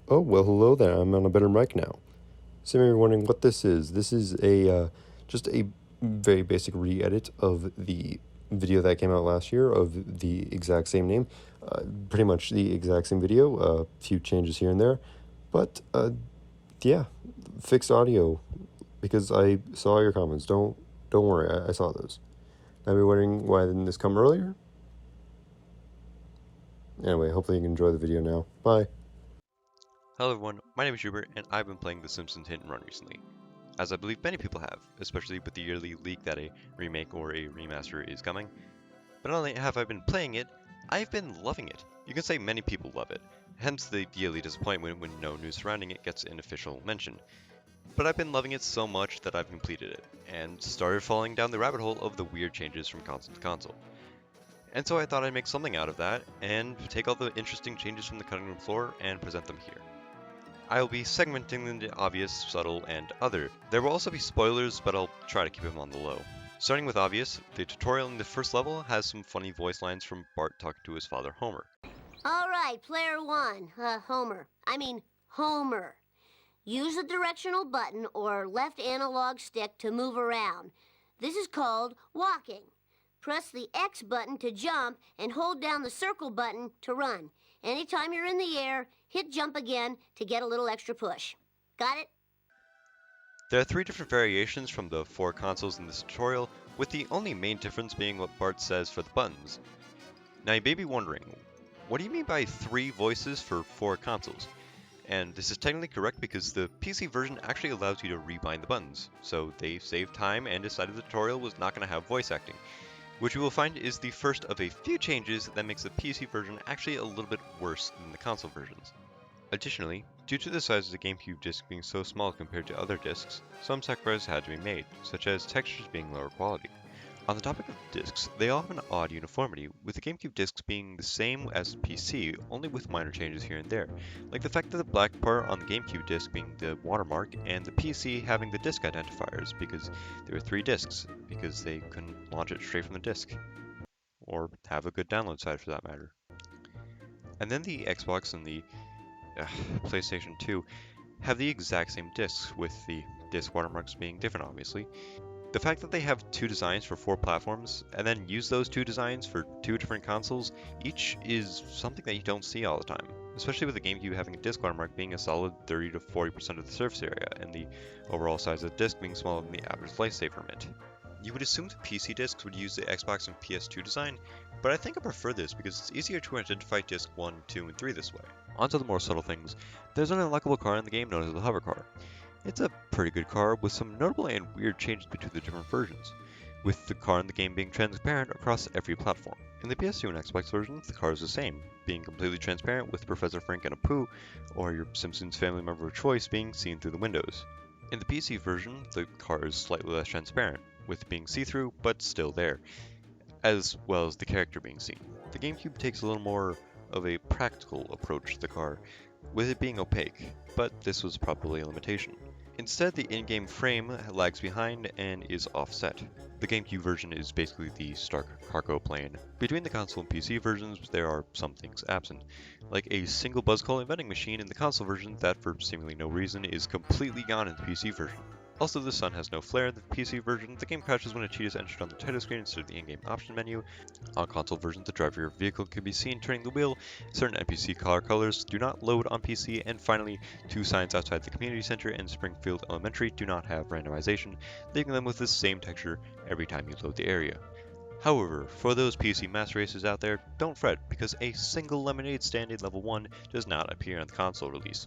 Oh, well, hello there. I'm on a better mic now. So maybe you're wondering what this is. This is just a very basic re-edit of the video that came out last year of the exact same name. Pretty much the exact same video, a few changes here and there. But, yeah, fixed audio, because I saw your comments. Don't worry, I saw those. Now you're wondering why didn't this come earlier? Anyway, hopefully you can enjoy the video now. Bye. Hello everyone, my name is Hubert, and I've been playing The Simpsons Hit and Run recently, as I believe many people have, especially with the yearly leak that a remake or a remaster is coming. But not only have I been playing it, I've been loving it. You can say many people love it, hence the yearly disappointment when no news surrounding it gets an official mention. But I've been loving it so much that I've completed it, and started falling down the rabbit hole of the weird changes from console to console. And so I thought I'd make something out of that, and take all the interesting changes from the cutting room floor and present them here. I'll be segmenting them into obvious, subtle, and other. There will also be spoilers, but I'll try to keep them on the low. Starting with obvious, the tutorial in the first level has some funny voice lines from Bart talking to his father Homer. All right, player one, Homer. Use the directional button or left analog stick to move around. This is called walking. Press the X button to jump and hold down the circle button to run. Anytime you're in the air, hit jump again to get a little extra push. Got it? There are 3 different variations from the 4 consoles in this tutorial, with the only main difference being what Bart says for the buttons. Now you may be wondering, what do you mean by 3 voices for 4 consoles? And this is technically correct because the PC version actually allows you to rebind the buttons, so they saved time and decided the tutorial was not going to have voice acting, which you will find is the first of a few changes that makes the PC version actually a little bit worse than the console versions. Additionally, due to the size of the GameCube disc being so small compared to other discs, some sacrifices had to be made, such as textures being lower quality. On the topic of discs, they all have an odd uniformity, with the GameCube discs being the same as the PC, only with minor changes here and there, like the fact that the black part on the GameCube disc being the watermark, and the PC having the disc identifiers, because there were 3 discs, because they couldn't launch it straight from the disc, or have a good download side for that matter. And then the Xbox and the PlayStation 2 have the exact same discs, with the disc watermarks being different obviously. The fact that they have 2 designs for 4 platforms, and then use those 2 designs for 2 different consoles, each is something that you don't see all the time, especially with the GameCube having a disc watermark being a solid 30 to 40% of the surface area, and the overall size of the disc being smaller than the average lifesaver mint. You would assume the PC discs would use the Xbox and PS2 design, but I think I prefer this because it's easier to identify disc 1, 2, and 3 this way. Onto the more subtle things, there's an unlockable car in the game known as the hover car. It's a pretty good car with some notable and weird changes between the different versions, with the car in the game being transparent across every platform. In the PS2 and Xbox versions, the car is the same, being completely transparent with Professor Frank and Apu, or your Simpsons family member of choice, being seen through the windows. In the PC version, the car is slightly less transparent, with being see-through but still there, as well as the character being seen. The GameCube takes a little more of a practical approach to the car, with it being opaque, but this was probably a limitation. Instead, the in-game frame lags behind and is offset. The GameCube version is basically the stark cargo plane. Between the console and PC versions, there are some things absent, like a single buzz calling vending machine in the console version that, for seemingly no reason, is completely gone in the PC version. Also, the sun has no flare in the PC version. The game crashes when a cheat is entered on the title screen instead of the in-game option menu. On console versions, the driver of your vehicle can be seen turning the wheel. Certain NPC car colors do not load on PC. And finally, 2 signs outside the community center and Springfield Elementary do not have randomization, leaving them with the same texture every time you load the area. However, for those PC master races out there, don't fret, because a single lemonade stand in level 1 does not appear on the console release.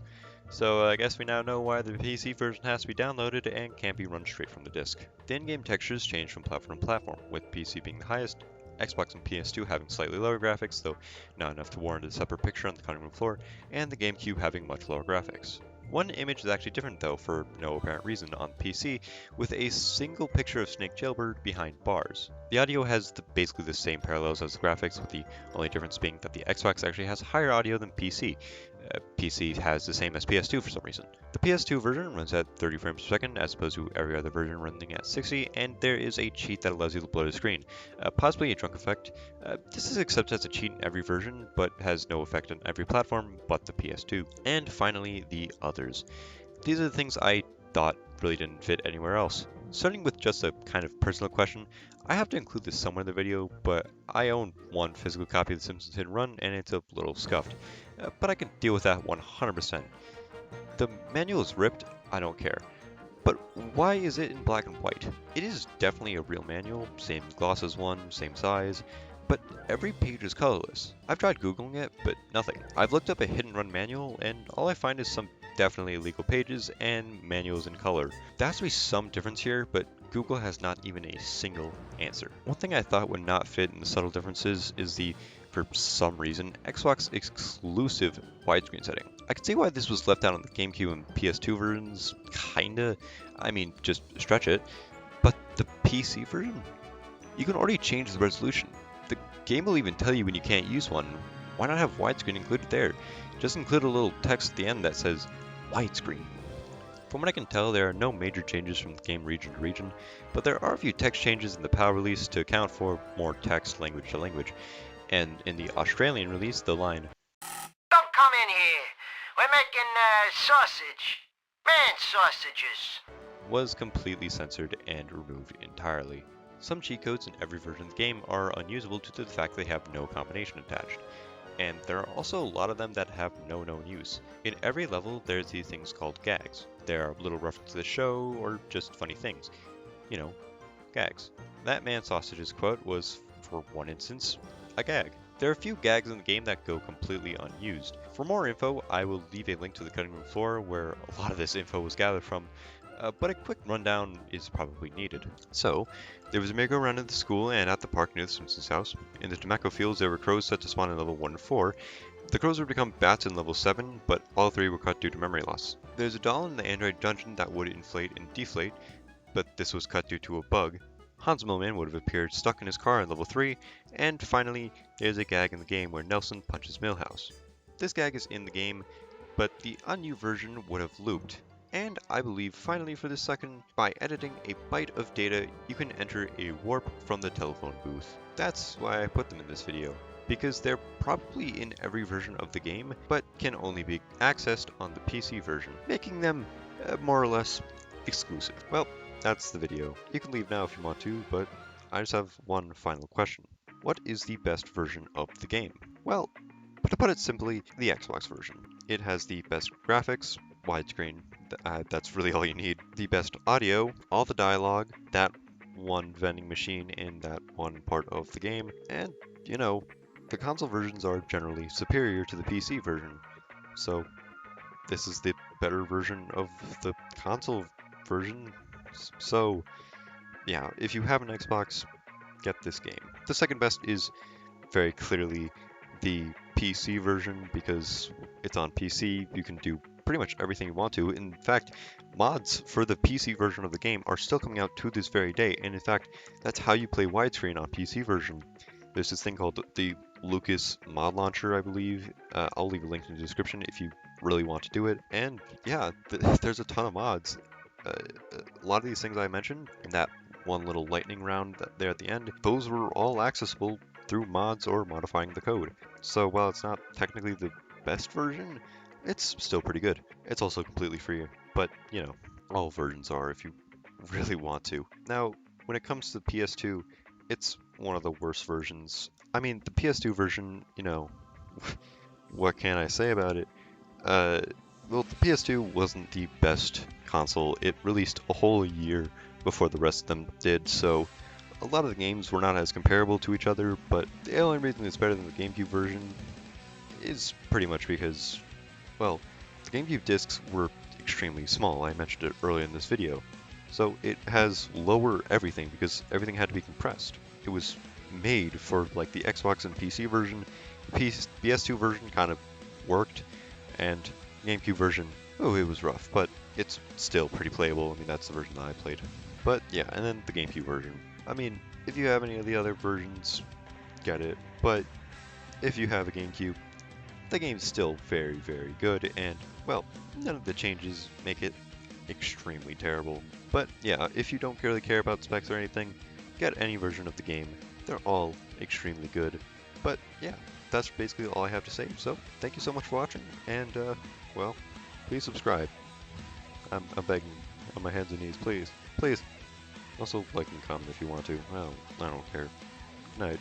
So I guess we now know why the PC version has to be downloaded and can't be run straight from the disc. The in-game textures change from platform to platform, with PC being the highest, Xbox and PS2 having slightly lower graphics, though not enough to warrant a separate picture on the cutting room floor, and the GameCube having much lower graphics. One image is actually different though, for no apparent reason, on PC, with a single picture of Snake Jailbird behind bars. The audio has basically the same parallels as the graphics, with the only difference being that the Xbox actually has higher audio than PC, PC has the same as PS2 for some reason. The PS2 version runs at 30 frames per second as opposed to every other version running at 60, and there is a cheat that allows you to blur the screen, possibly a drunk effect. This is accepted as a cheat in every version, but has no effect on every platform but the PS2. And finally, the others. These are the things I thought really didn't fit anywhere else. Starting with just a kind of personal question, I have to include this somewhere in the video, but I own one physical copy of The Simpsons Hit and Run, and it's a little scuffed. But I can deal with that 100%. The manual is ripped, I don't care. But why is it in black and white? It is definitely a real manual, same gloss as one, same size, but every page is colorless. I've tried Googling it, but nothing. I've looked up a hit and run manual, and all I find is some definitely illegal pages and manuals in color. There has to be some difference here, but Google has not even a single answer. One thing I thought would not fit in the subtle differences is the, for some reason, Xbox exclusive widescreen setting. I can see why this was left out on the GameCube and PS2 versions, kinda. I mean, just stretch it. But the PC version? You can already change the resolution. The game will even tell you when you can't use one. Why not have widescreen included there? Just include a little text at the end that says widescreen. From what I can tell, there are no major changes from the game region to region, but there are a few text changes in the PAL release to account for more text language to language. And in the Australian release, the line, "Don't come in here. We're making sausage. Man sausages." was completely censored and removed entirely. Some cheat codes in every version of the game are unusable due to the fact they have no combination attached. And there are also a lot of them that have no known use. In every level, there's these things called gags. They are little references to the show or just funny things. You know, gags. That man sausages quote was, for one instance, a gag. There are a few gags in the game that go completely unused. For more info, I will leave a link to the cutting room floor where a lot of this info was gathered from, but a quick rundown is probably needed. So, there was a merry-go-round at the school and at the park near the Simpsons house. In the tobacco fields, there were crows set to spawn in level 1 and 4. The crows would become bats in level 7, but all 3 were cut due to memory loss. There's a doll in the android dungeon that would inflate and deflate, but this was cut due to a bug. Hans Millman would have appeared stuck in his car in level 3, and finally, there's a gag in the game where Nelson punches Milhouse. This gag is in the game, but the unused version would have looped. And I believe finally for this second, by editing a byte of data, you can enter a warp from the telephone booth. That's why I put them in this video, because they're probably in every version of the game, but can only be accessed on the PC version, making them more or less exclusive. Well, that's the video. You can leave now if you want to, but I just have one final question. What is the best version of the game? Well, to put it simply, the Xbox version. It has the best graphics, widescreen, that's really all you need. The best audio, all the dialogue, that one vending machine in that one part of the game, and, you know, the console versions are generally superior to the PC version. So, this is the better version of the console version. So, yeah, if you have an Xbox, get this game. The second best is very clearly the PC version because it's on PC. You can do pretty much everything you want to. In fact, mods for the PC version of the game are still coming out to this very day, and in fact, that's how you play widescreen on PC version. There's this thing called the Lucas Mod Launcher, I believe. I'll leave a link in the description if you really want to do it. And yeah, there's a ton of mods. A lot of these things I mentioned, and that one little lightning round there at the end, those were all accessible through mods or modifying the code. So while it's not technically the best version, it's still pretty good. It's also completely free, but you know, all versions are if you really want to. Now, when it comes to the PS2, it's one of the worst versions. I mean, the PS2 version, you know, what can I say about it? Well, the PS2 wasn't the best console. It released a whole year before the rest of them did, so a lot of the games were not as comparable to each other, but the only reason it's better than the GameCube version is pretty much because, well, the GameCube discs were extremely small. I mentioned it earlier in this video. So it has lower everything because everything had to be compressed. It was made for like the Xbox and PC version. The PS2 version kind of worked, and GameCube version, oh, it was rough, but it's still pretty playable. I mean, that's the version that I played. But yeah, and then the GameCube version. I mean, if you have any of the other versions, get it. But if you have a GameCube, the game's still very, very good, and, well, none of the changes make it extremely terrible. But yeah, if you don't really care about specs or anything, get any version of the game. They're all extremely good. But yeah, that's basically all I have to say. So thank you so much for watching, and well, please subscribe. I'm begging on my hands and knees, please, please. Also like and comment if you want to. Well, I don't care. Good night.